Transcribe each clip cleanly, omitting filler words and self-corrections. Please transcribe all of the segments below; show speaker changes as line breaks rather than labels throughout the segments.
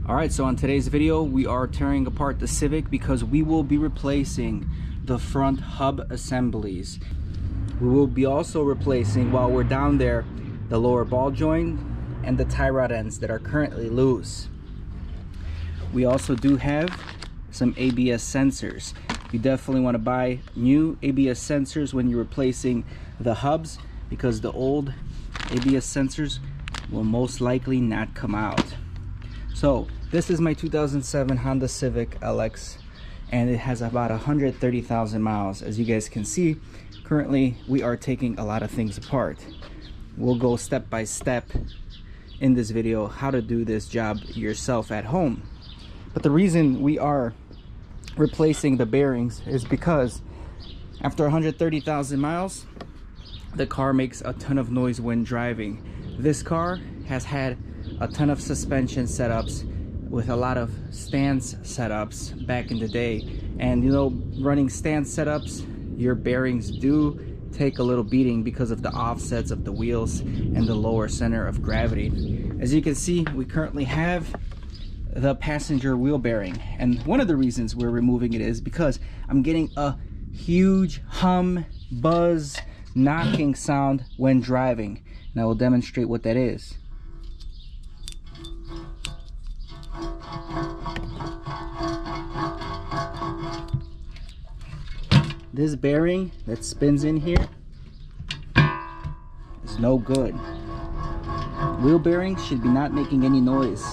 Alright, so on today's video we are tearing apart the Civic because we will be replacing the front hub assemblies. We will be also replacing, while we're down there, the lower ball joint and the tie rod ends that are currently loose. We also do have some ABS sensors. You definitely want to buy new ABS sensors when you're replacing the hubs, because the old ABS sensors will most likely not come out. So this is my 2007 Honda Civic LX, and it has about 130,000 miles. As you guys can see, currently we are taking a lot of things apart. We'll go step by step in this video how to do this job yourself at home. But the reason we are replacing the bearings is because after 130,000 miles, the car makes a ton of noise when driving. This car has had a ton of suspension setups with a lot of stance setups back in the day, and you know, running stance setups, your bearings do take a little beating because of the offsets of the wheels and the lower center of gravity. As you can see, we currently have the passenger wheel bearing, and one of the reasons we're removing it is because I'm getting a huge hum, buzz, knocking sound when driving, and I will demonstrate what that is. This bearing that spins in here is no good. Wheel bearings should be not making any noise,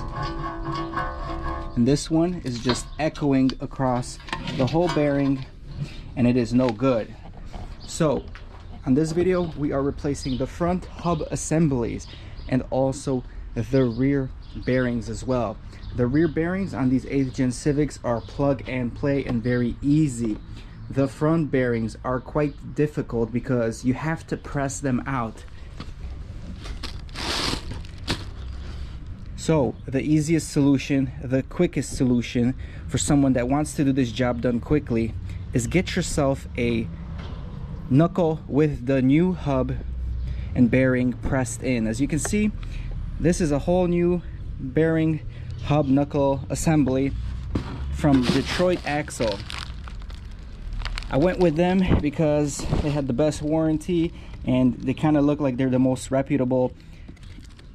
and this one is just echoing across the whole bearing, and it is no good. So on this video we are replacing the front hub assemblies and also the rear bearings as well. The rear bearings on these 8th gen Civics are plug and play and very easy. The front bearings are quite difficult because you have to press them out. So the easiest solution, the quickest solution for someone that wants to do this job done quickly, is get yourself a knuckle with the new hub and bearing pressed in. As you can see, this is a whole new bearing hub knuckle assembly from Detroit Axle. I went with them because they had the best warranty and they kind of look like they're the most reputable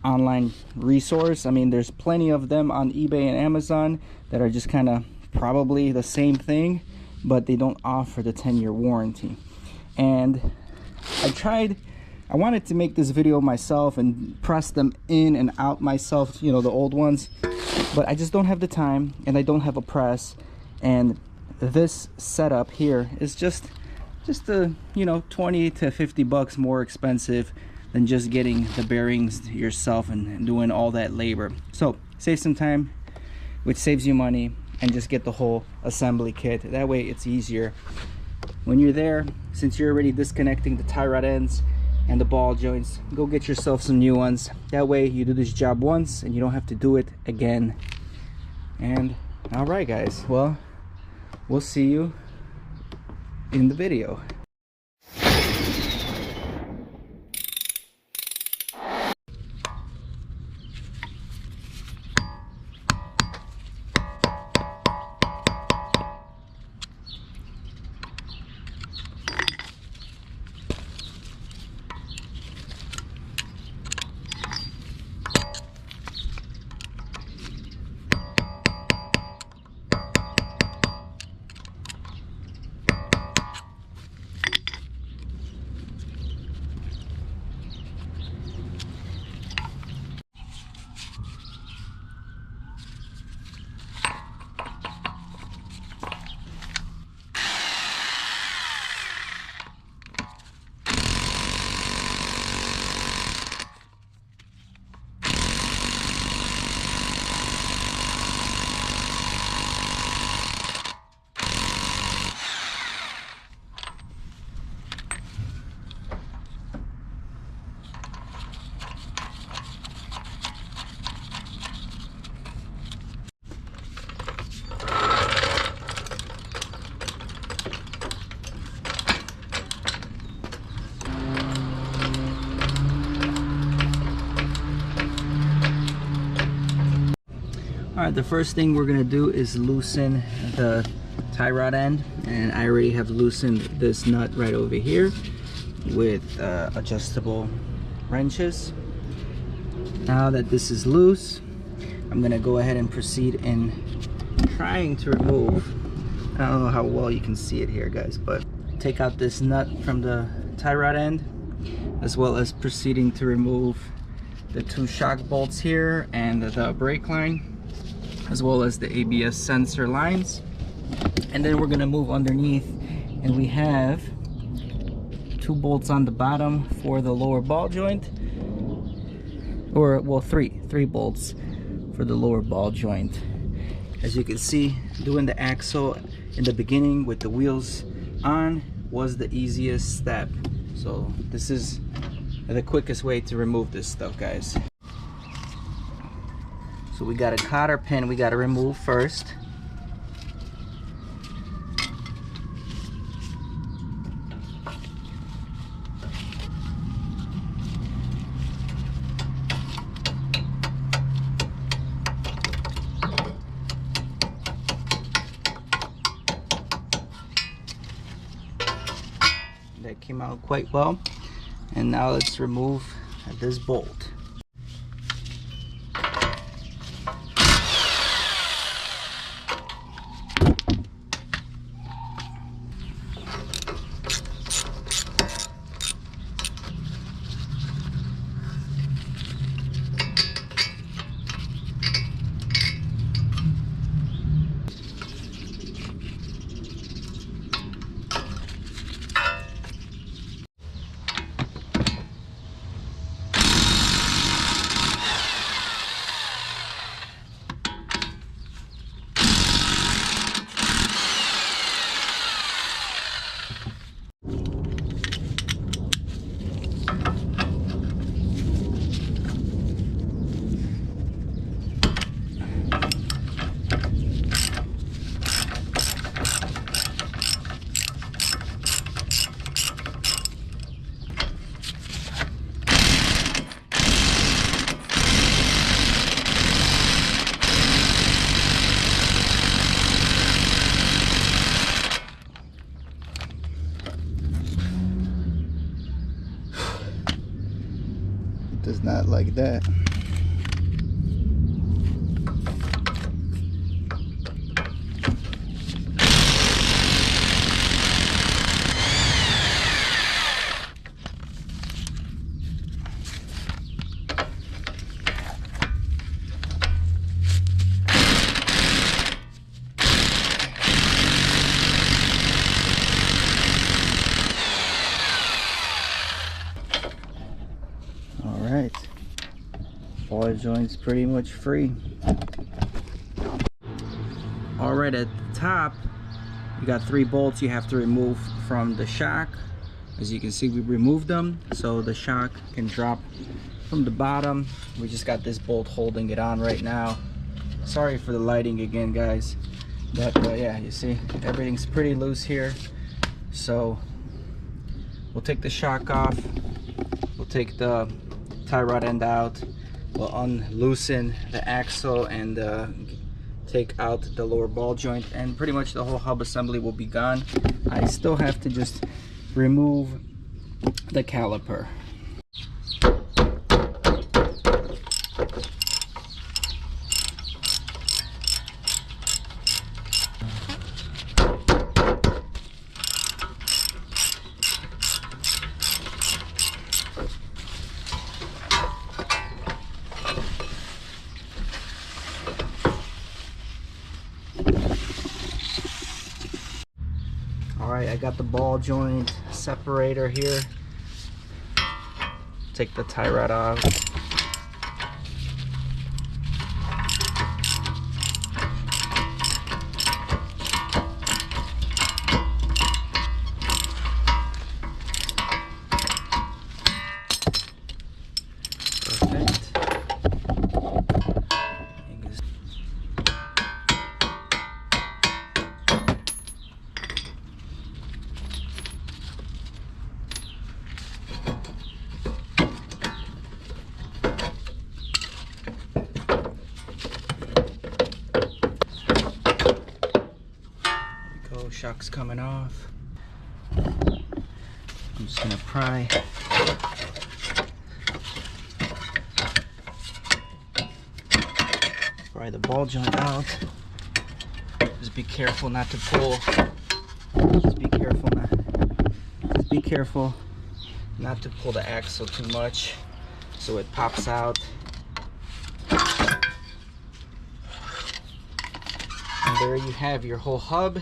online resource. I mean, there's plenty of them on eBay and Amazon that are just kind of probably the same thing, but they don't offer the 10-year warranty. And I wanted to make this video myself and press them in and out myself, you know, the old ones, but I just don't have the time and I don't have a press. And this setup here is just a, you know, 20 to 50 bucks more expensive than just getting the bearings yourself and doing all that labor. So save some time, which saves you money, and just get the whole assembly kit. That way it's easier when you're there. Since you're already disconnecting the tie rod ends and the ball joints, go get yourself some new ones. That way you do this job once and you don't have to do it again. And all right guys, well, we'll see you in the video. Alright, the first thing we're gonna do is loosen the tie rod end, and I already have loosened this nut right over here with adjustable wrenches. Now that this is loose, I'm gonna go ahead and proceed in trying to remove, I don't know how well you can see it here guys, but take out this nut from the tie rod end, as well as proceeding to remove the 2 shock bolts here and the brake line, as well as the ABS sensor lines. And then we're gonna move underneath, and we have 2 bolts on the bottom for the lower ball joint, or well, three bolts for the lower ball joint. As you can see, doing the axle in the beginning with the wheels on was the easiest step. So this is the quickest way to remove this stuff, guys. So we got a cotter pin we got to remove first. That came out quite well. And now let's remove this bolt. Does not like that. Alright, ball joint's pretty much free. Alright, at the top you got 3 bolts you have to remove from the shock. As you can see, we removed them so the shock can drop from the bottom. We just got this bolt holding it on right now. Sorry for the lighting again guys, but yeah, you see everything's pretty loose here. So we'll take the shock off, we'll take the tie rod end out, we'll unloosen the axle and take out the lower ball joint, and pretty much the whole hub assembly will be gone. I still have to just remove the caliper. Alright, I got the ball joint separator here. Take the tie rod off. Perfect. shock's coming off. I'm just gonna pry. Pry the ball joint out. Just be careful not to pull. Just be careful not to pull the axle too much so it pops out. And there you have your whole hub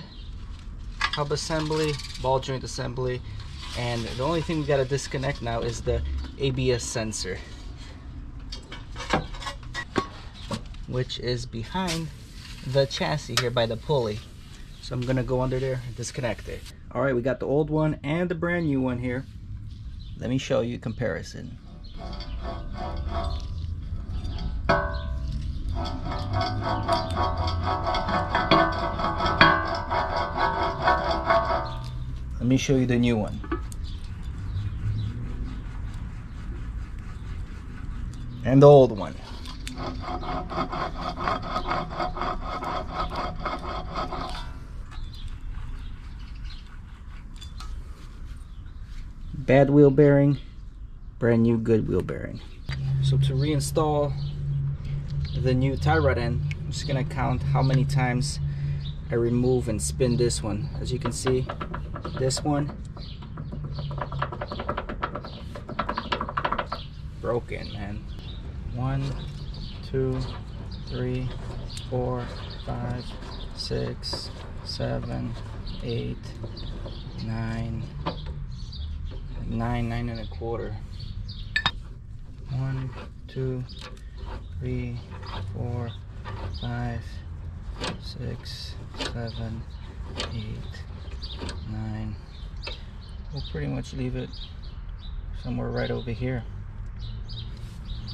assembly, ball joint assembly, and the only thing we got to disconnect now is the ABS sensor, which is behind the chassis here by the pulley. So I'm gonna go under there and disconnect it. All right, we got the old one and the brand new one here. Let me show you a comparison. Let me show you the new one. And the old one. Bad wheel bearing, brand new good wheel bearing. So to reinstall the new tie rod end, I'm just gonna count how many times I remove and spin this one. As you can see, this one broken, man. 1, 2, 3, 4, 5, 6, 7, 8, 9, 9 1/4. 1, 2, 3, 4, 5, 6, 7, 8, 9. We'll pretty much leave it somewhere right over here.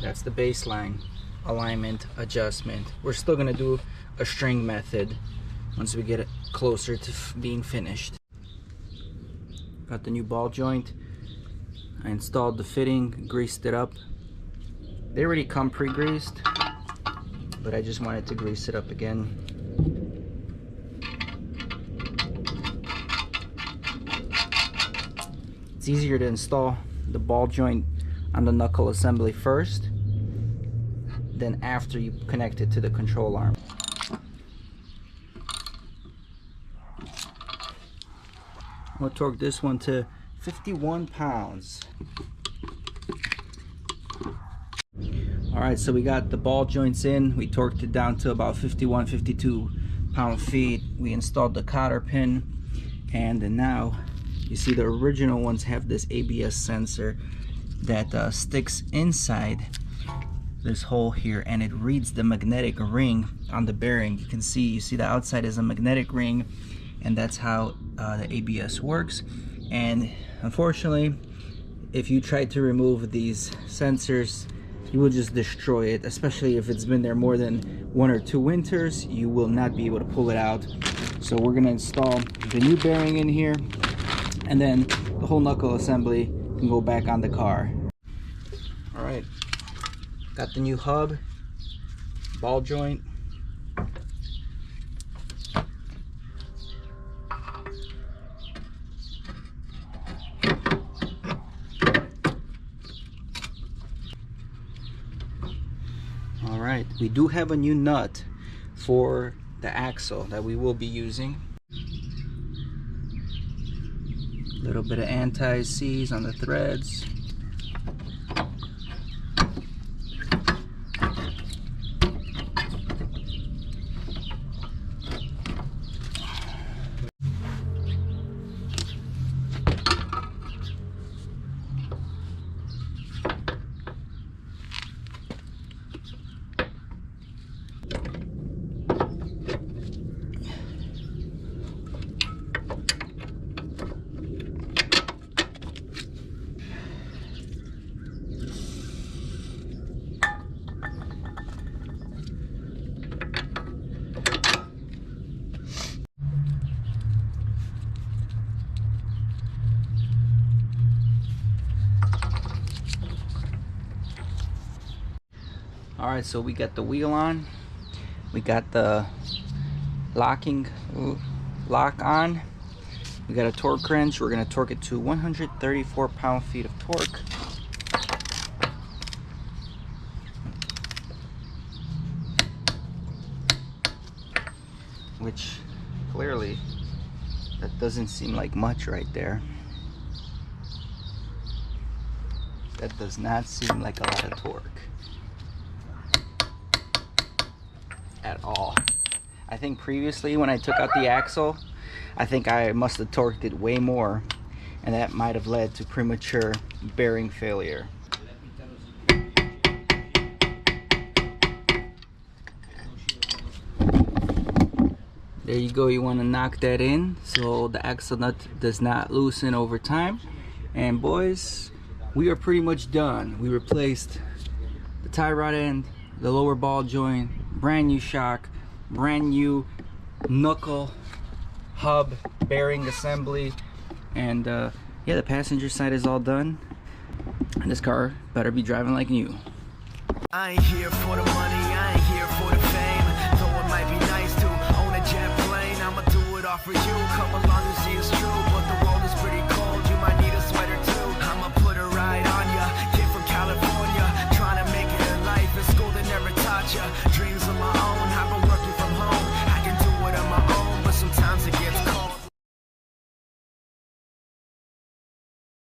That's the baseline alignment adjustment. We're still gonna do a string method once we get it closer to being finished. Got the new ball joint. I installed the fitting, greased it up. They already come pre-greased, but I just wanted to grease it up again. It's easier to install the ball joint on the knuckle assembly first, then after you connect it to the control arm. I'm gonna torque this one to 51 pounds. All right, so we got the ball joints in. We torqued it down to about 51, 52 pound-feet. We installed the cotter pin, and then now you see the original ones have this ABS sensor that sticks inside this hole here, and it reads the magnetic ring on the bearing. You see the outside is a magnetic ring, and that's how the ABS works. And unfortunately, if you try to remove these sensors, you will just destroy it, especially if it's been there more than 1 or 2 winters. You will not be able to pull it out. So we're gonna install the new bearing in here, and then the whole knuckle assembly can go back on the car. All right, got the new hub, ball joint. All right, we do have a new nut for the axle that we will be using. A little bit of anti-seize on the threads. All right, so we got the wheel on. We got the locking lock on. We got a torque wrench. We're gonna torque it to 134 pound-feet of torque. Which clearly that doesn't seem like much right there. That does not seem like a lot of torque at all. I think previously when I took out the axle, I think I must have torqued it way more, and that might have led to premature bearing failure. There you go. You want to knock that in so the axle nut does not loosen over time. And boys, we are pretty much done. We replaced the tie rod end, the lower ball joint, brand new shock, brand new knuckle, hub, bearing assembly, and yeah, the passenger side is all done. And this car better be driving like new.
I ain't here for the money, I ain't here for the fame. Though it might be nice to own a jet plane, I'ma do it all for you. Come along and see it's true, but